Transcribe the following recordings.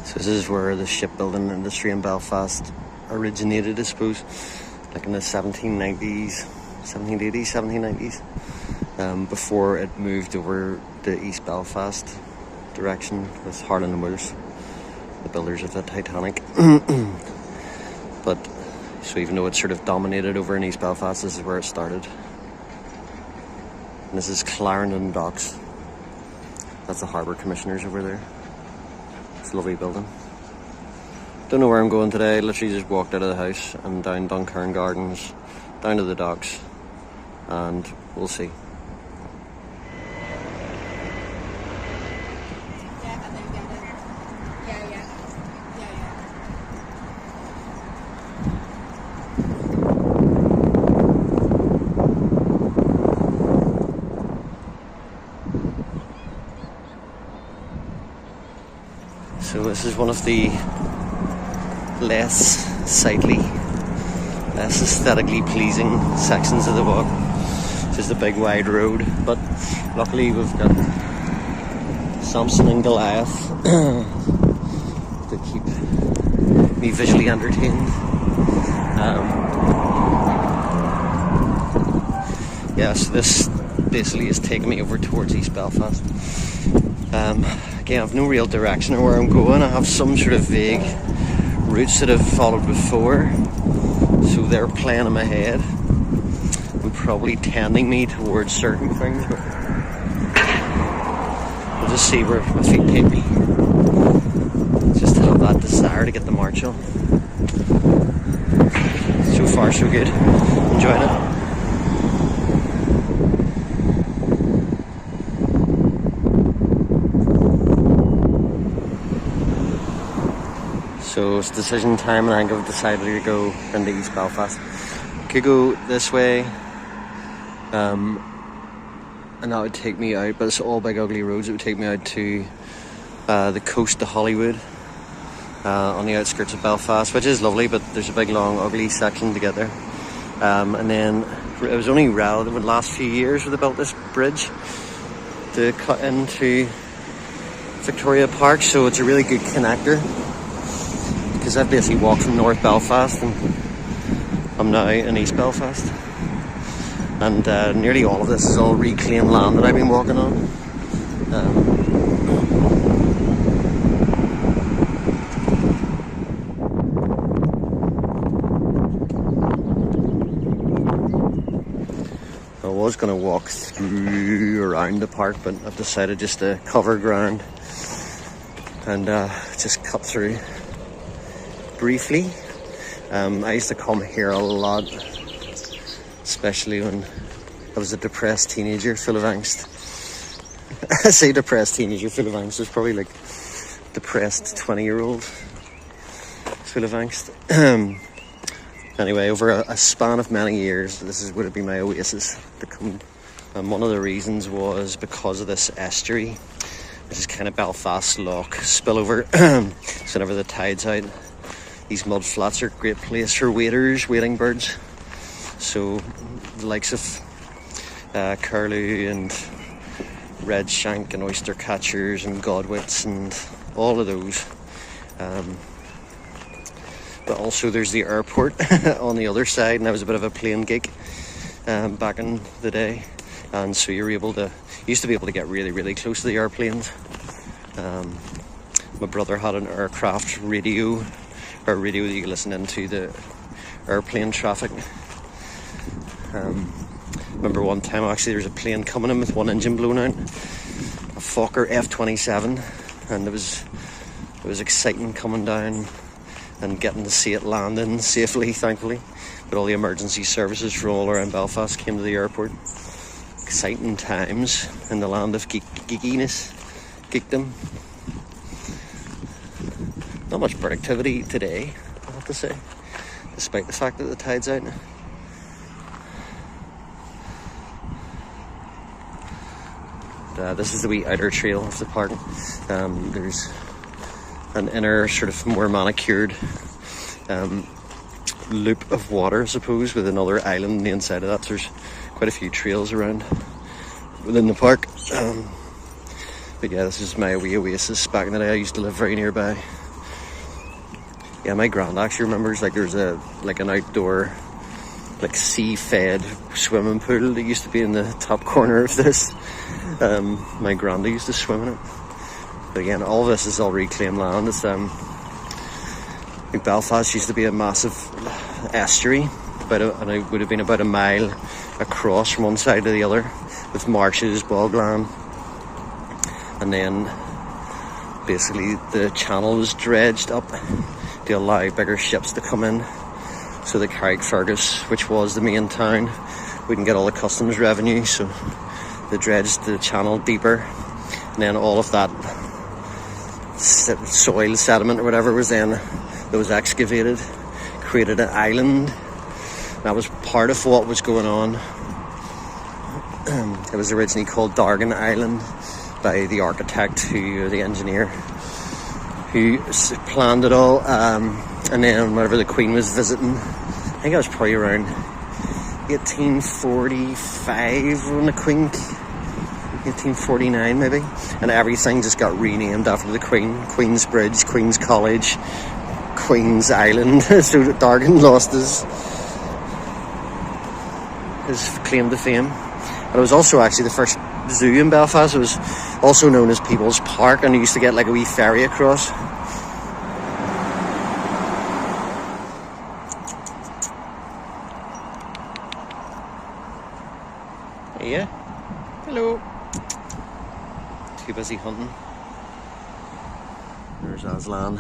So this is where the shipbuilding industry in Belfast originated, I suppose, like in the 1790s, 1790s, before it moved over to East Belfast direction with Harland and Wolff, the builders of the Titanic. But so even though it sort of dominated over in East Belfast, this is where it started. And this is Clarendon Docks. That's the Harbour Commissioners over there. It's a lovely building. Don't know where I'm going today. Literally just walked out of the house and down Dunkern Gardens, down to the docks, and we'll see. So this is one of the less sightly, less aesthetically pleasing sections of the walk. Just a big wide road, but luckily we've got Samson and Goliath to keep me visually entertained. So this basically is taking me over towards East Belfast. Again, I have no real direction or where I'm going. I have some sort of vague routes that I've followed before, so they're playing in my head and probably tending me towards certain things, but we'll just see where my feet take me. Just have that desire to get the march on. So far so good, enjoying it. So it's decision time, and I think I've decided to go into East Belfast. Could go this way, and that would take me out, but it's all big ugly roads. It would take me out to the coast to Hollywood, on the outskirts of Belfast, which is lovely, but there's a big long ugly section to get there. And then it was only relative in the last few years where they built this bridge to cut into Victoria Park, so it's a really good connector. Because I've basically walked from North Belfast and I'm now in East Belfast, and nearly all of this is all reclaimed land that I've been walking on. I was going to walk through around the park, but I've decided just to cover ground and just cut through briefly. I used to come here a lot, especially when I was a depressed teenager full of angst. I say depressed teenager full of angst, it's probably like depressed 20-year-old full of angst. Anyway, over a span of many years, this would have been my oasis to come. And one of the reasons was because of this estuary, which is kind of Belfast Loch spillover. So whenever the tide's out, these mud flats are a great place for waders, wading birds. So the likes of curlew and red shank and oyster catchers and godwits and all of those. But also there's the airport on the other side, and I was a bit of a plane geek back in the day. And so you're used to be able to get really, really close to the airplanes. My brother had an aircraft radio, or radio that you could listen into the airplane traffic. Remember one time actually there was a plane coming in with one engine blown out, a Fokker F-27, and it was exciting coming down and getting to see it landing safely, thankfully. But all the emergency services from all around Belfast came to the airport. Exciting times in the land of geekdom. Not much productivity today, I have to say, despite the fact that the tide's out. This is the wee outer trail of the park. There's an inner, sort of more manicured loop of water, I suppose, with another island on the inside of that. So there's quite a few trails around within the park. But yeah, this is my wee oasis. Back in the day, I used to live very nearby. Yeah, my grand actually remembers, like, there's an outdoor, like, sea-fed swimming pool that used to be in the top corner of this. My granddad used to swim in it. But again, all of this is all reclaimed land. It's like Belfast used to be a massive estuary, and it would have been about a mile across from one side to the other, with marshes, bogland, and then basically the channel was dredged up to allow bigger ships to come in, so that Carrickfergus, which was the main town, wouldn't get all the customs revenue. So they dredged the channel deeper, and then all of that soil sediment or whatever was excavated, created an island. That was part of what was going on. It was originally called Dargan Island by the architect, the engineer who planned it all. And then whenever the Queen was visiting, I think it was probably around 1845 when the Queen, 1849 maybe, and everything just got renamed after the Queen. Queen's Bridge, Queen's College, Queen's Island. So Dargan lost his claim to fame. And it was also actually the first zoo in Belfast. It was also known as People's Park, and you used to get like a wee ferry across. Yeah. Hello. Too busy hunting. There's Aslan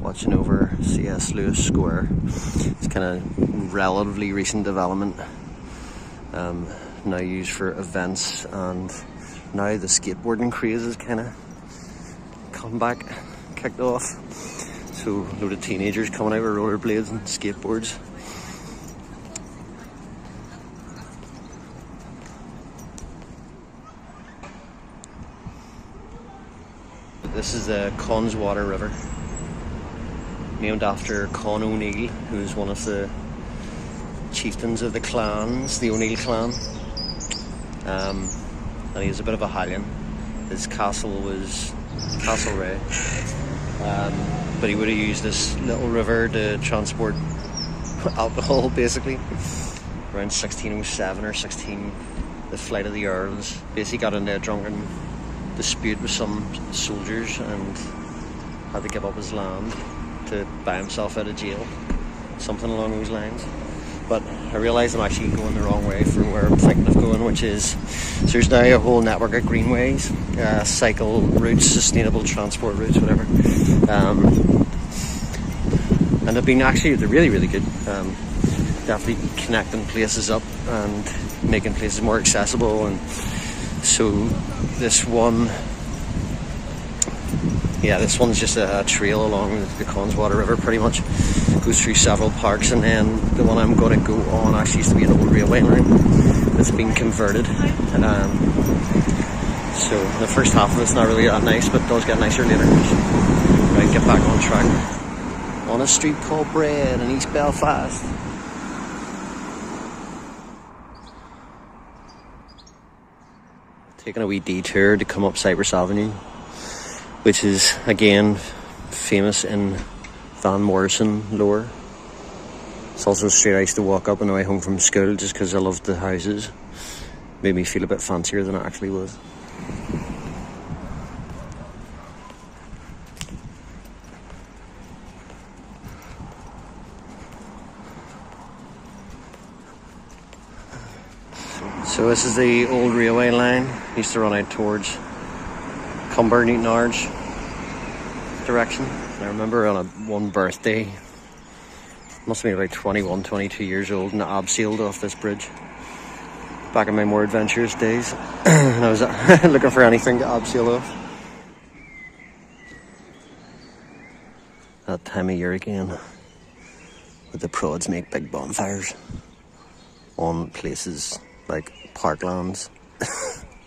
watching over C.S. Lewis Square. It's kind of relatively recent development. Now used for events, and now the skateboarding craze is kind of kicked off. So a load of teenagers coming out with rollerblades and skateboards. This is the Connswater River, named after Con O'Neill, who is one of the chieftains of the clans, the O'Neill clan. And he was a bit of a hallion. His castle was Castlereagh, but he would have used this little river to transport alcohol, basically. Around 1607 or 16, the Flight of the Earls basically got into a drunken dispute with some soldiers and had to give up his land to buy himself out of jail, something along those lines. But I realise I'm actually going the wrong way from where I'm thinking of going, which is, so there's now a whole network of greenways, cycle routes, sustainable transport routes, whatever. And they've been actually, they're really, really good. Definitely connecting places up and making places more accessible. And so this one's just a trail along the Connswater River, pretty much. Goes through several parks, and then the one I'm going to go on actually used to be an old railway line that's been converted. So the first half of it's not really that nice, but it does get nicer later. Right, get back on track. On a street called Bread in East Belfast. Taking a wee detour to come up Cypress Avenue, which is again famous in Van Morrison lore. It's also a street I used to walk up on the way home from school just because I loved the houses. Made me feel a bit fancier than it actually was. So this is the old railway line. It used to run out towards Cumber, Newton Ards direction. I remember on one birthday, must have been about 21, 22 years old, and I abseiled off this bridge back in my more adventurous days. And I was looking for anything to abseil off. That time of year again, where the prods make big bonfires on places like parklands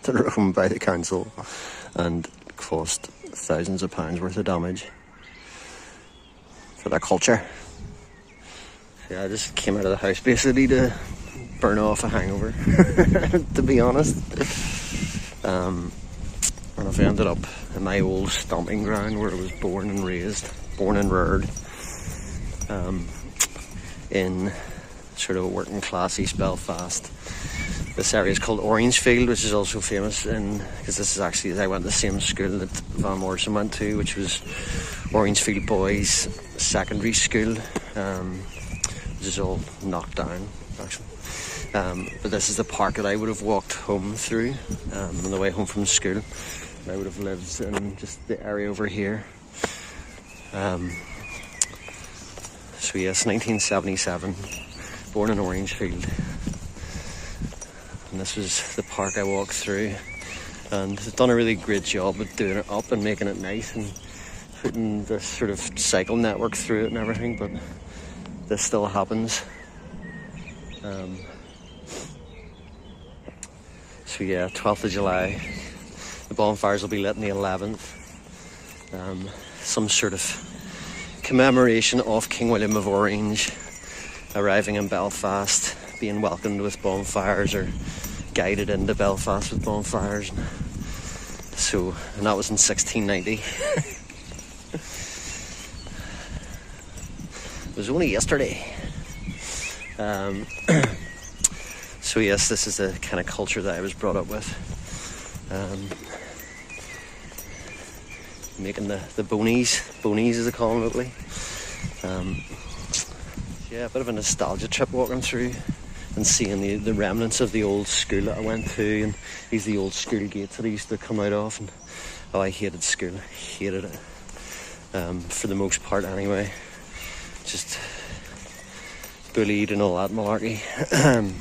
that are owned by the council and cost thousands of pounds worth of damage for their culture. So yeah, I just came out of the house basically to burn off a hangover, to be honest. And I've ended up in my old stomping ground where I was born and raised, born and reared. in sort of working class East Belfast. This area is called Orangefield, which is also famous because this is actually, I went to the same school that Van Morrison went to, which was Orangefield Boys Secondary School, which is all knocked down actually. But this is the park that I would have walked home through on the way home from school. And I would have lived in just the area over here. So yes, 1977, born in Orangefield. And this was the park I walked through, and they've done a really great job of doing it up and making it nice and putting this sort of cycle network through it and everything, but this still happens. So yeah, 12th of July, the bonfires will be lit on the 11th. Some sort of commemoration of King William of Orange arriving in Belfast, being welcomed with bonfires or guided into Belfast with bonfires. And that was in 1690. It was only yesterday. So yes, this is the kind of culture that I was brought up with. Making the bonies as they call them locally. Yeah, a bit of a nostalgia trip walking through and seeing the remnants of the old school that I went to, and these are the old school gates that I used to come out of, and I hated school, hated it, for the most part anyway, just bullied and all that malarkey, and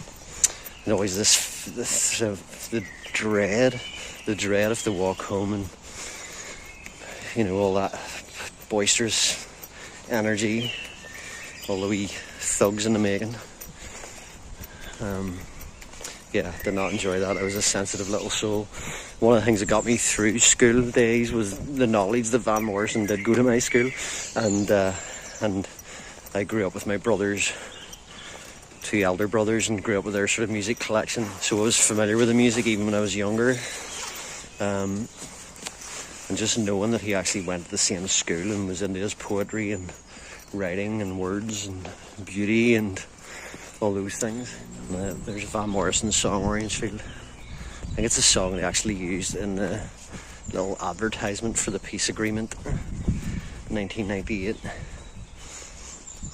always the dread of the walk home, and all that boisterous energy, all the wee thugs in the making. Yeah, did not enjoy that. I was a sensitive little soul. One of the things that got me through school days was the knowledge that Van Morrison did go to my school, and I grew up with my brothers, 2 elder brothers, and grew up with their sort of music collection, so I was familiar with the music even when I was younger. And just knowing that he actually went to the same school and was into his poetry and writing and words and beauty and all those things. And, there's a Van Morrison song, Orangefield. I think it's a song they actually used in the little advertisement for the peace agreement in 1998.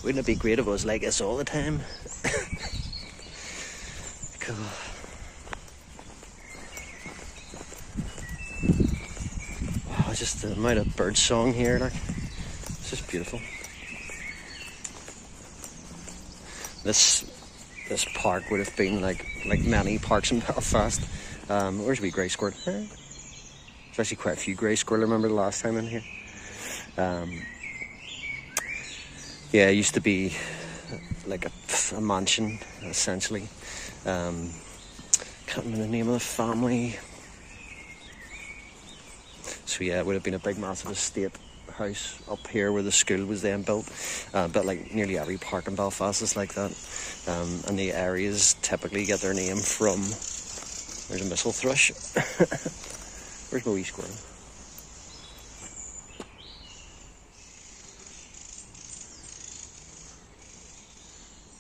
Wouldn't it be great if it was like this all the time? Cool. Wow, just the amount of bird song here, like, it's just beautiful. This park would have been like many parks in Belfast. Where's a wee grey squirrel? There's actually quite a few grey squirrel. I remember the last time in here. Yeah, it used to be like a mansion, essentially. Can't remember the name of the family. So yeah, it would have been a big, massive estate house up here where the school was then built. But like nearly every park in Belfast is like that. And the areas typically get their name from... There's a missile thrush. Where's my wee squirrel?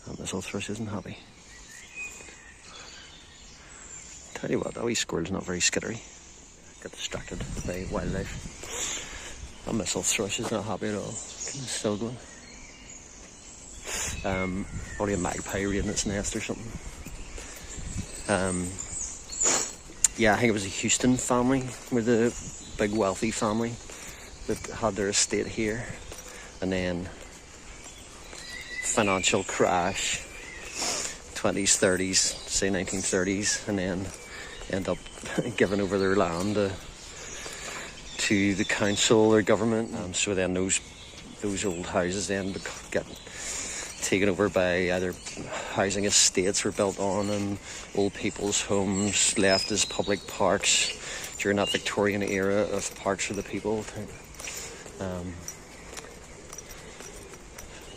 That missile thrush isn't happy. Tell you what, that wee squirrel's not very skittery. Get distracted by wildlife. That missile thrush is not happy at all. It's still going. Probably a magpie raiding its nest or something. Yeah, I think it was the Houston family, were the big wealthy family that had their estate here, and then financial crash, 20s, 30s, say 1930s, and then end up giving over their land to the council or government. So then those old houses then get taken over by either housing estates were built on, and old people's homes left as public parks during that Victorian era of parks for the people.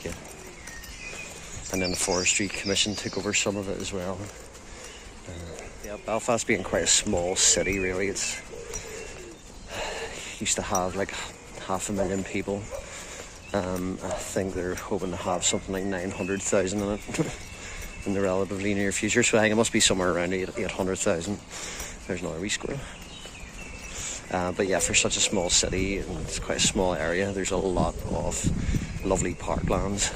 Yeah. And then the Forestry Commission took over some of it as well. Yeah, Belfast being quite a small city, really, it's used to have like 500,000 people. I think they're hoping to have something like 900,000 in it in the relatively near future. So I think it must be somewhere around 800,000. There's another wee squirrel. But yeah, for such a small city, and it's quite a small area, there's a lot of lovely parklands.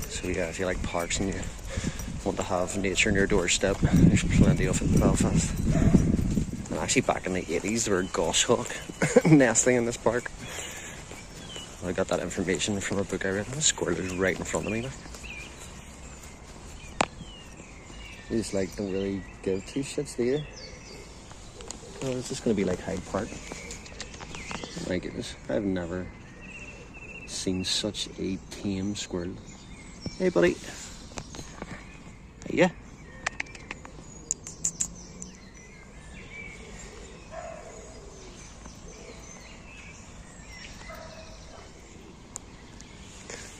So yeah, if you like parks and you want to have nature on your doorstep, there's plenty of it in Belfast. And actually back in the 80s there were goshawk nesting in this park. I got that information from a book I read. The squirrel is right in front of me. You just like don't really give two shits, do you? Oh, is this going to be like Hyde Park? Oh my goodness, I've never seen such a tame squirrel. Hey buddy. Yeah.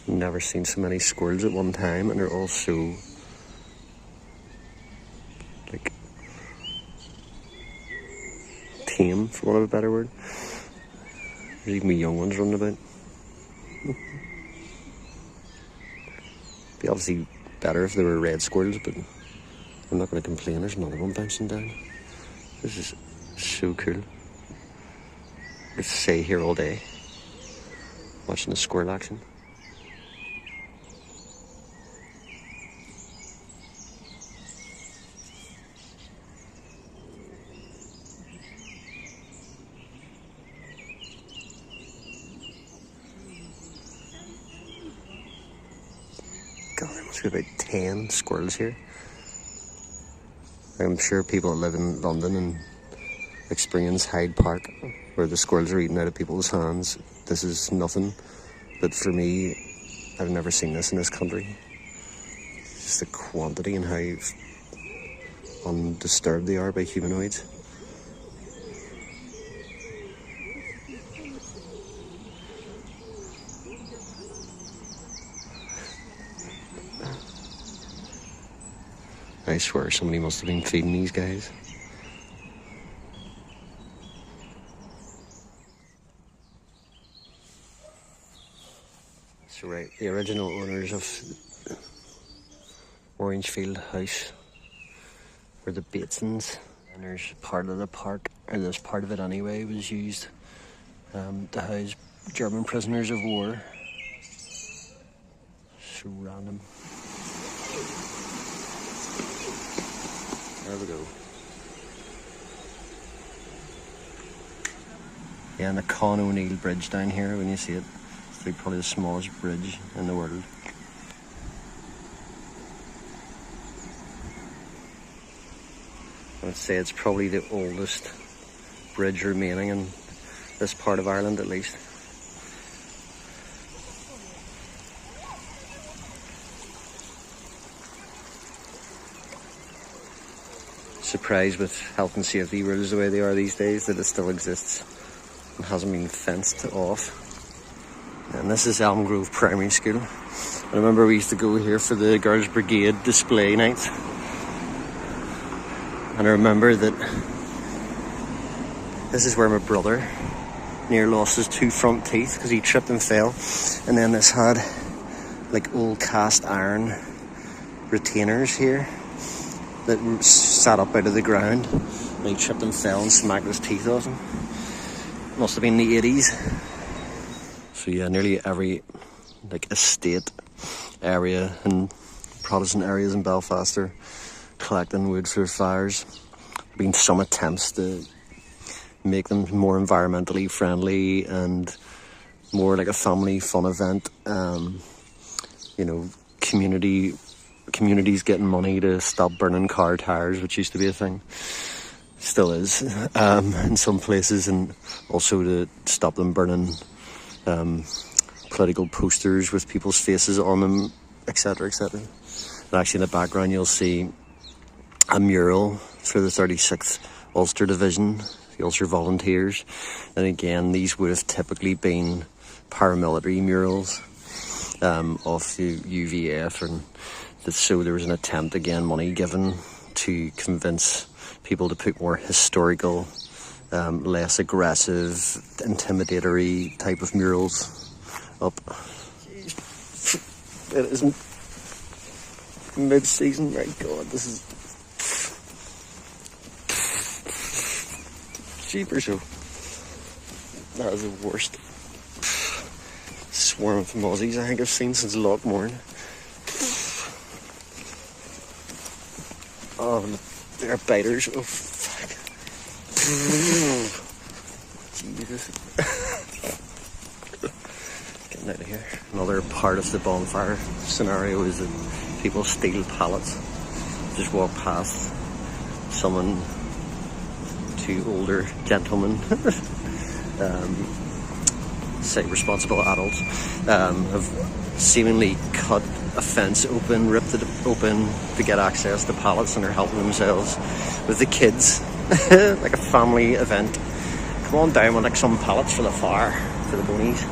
Never seen so many squirrels at one time, and they're all so like tame, for want of a better word. There's even young ones running about. Be obviously better if they were red squirrels, but I'm not going to complain. There's another one bouncing down. This is so cool. I could stay here all day watching the squirrel action. God, there must be about 10 squirrels here. I'm sure people that live in London and experience Hyde Park, where the squirrels are eating out of people's hands, this is nothing. But for me, I've never seen this in this country. Just the quantity and how undisturbed they are by humanoids. I swear somebody must have been feeding these guys. So right, the original owners of Orangefield House were the Batesons, and there's part of the park, or this part of it anyway, was used to house German prisoners of war. So random. There we go. Yeah, and the Con O'Neill Bridge down here, when you see it, it's probably the smallest bridge in the world. I would say it's probably the oldest bridge remaining in this part of Ireland, at least. Surprised with health and safety rules the way they are these days that it still exists and hasn't been fenced off. And this is Elm Grove Primary School. I remember we used to go here for the Girls' Brigade display nights. And I remember that this is where my brother near lost his 2 front teeth because he tripped and fell. And then this had like old cast iron retainers here that sat up out of the ground, and he tripped and fell and smacked his teeth off him. Must have been the 80s. So yeah, nearly every like estate area and Protestant areas in Belfast are collecting wood for fires. There have been some attempts to make them more environmentally friendly and more like a family fun event. You know, communities getting money to stop burning car tires, which used to be a thing, still is in some places, and also to stop them burning political posters with people's faces on them, etc, etc. And actually in the background you'll see a mural for the 36th Ulster Division, the Ulster Volunteers, and again these would have typically been paramilitary murals of the UVF, and so there was an attempt, again, money given to convince people to put more historical less aggressive, intimidatory type of murals up. It isn't mid-season. My God, this is jeepers. That is the worst swarm of mozzies I think I've seen since Lockmorn. Oh, they're biters. Oh, fuck. Jesus. Getting out of here. Another part of the bonfire scenario is that people steal pallets. Just walk past someone, two older gentlemen, say responsible adults, have seemingly cut a fence open, ripped it open to get access to pallets, and are helping themselves with the kids. Like a family event. Come on down, we'll nick some pallets for the fire, for the bonies.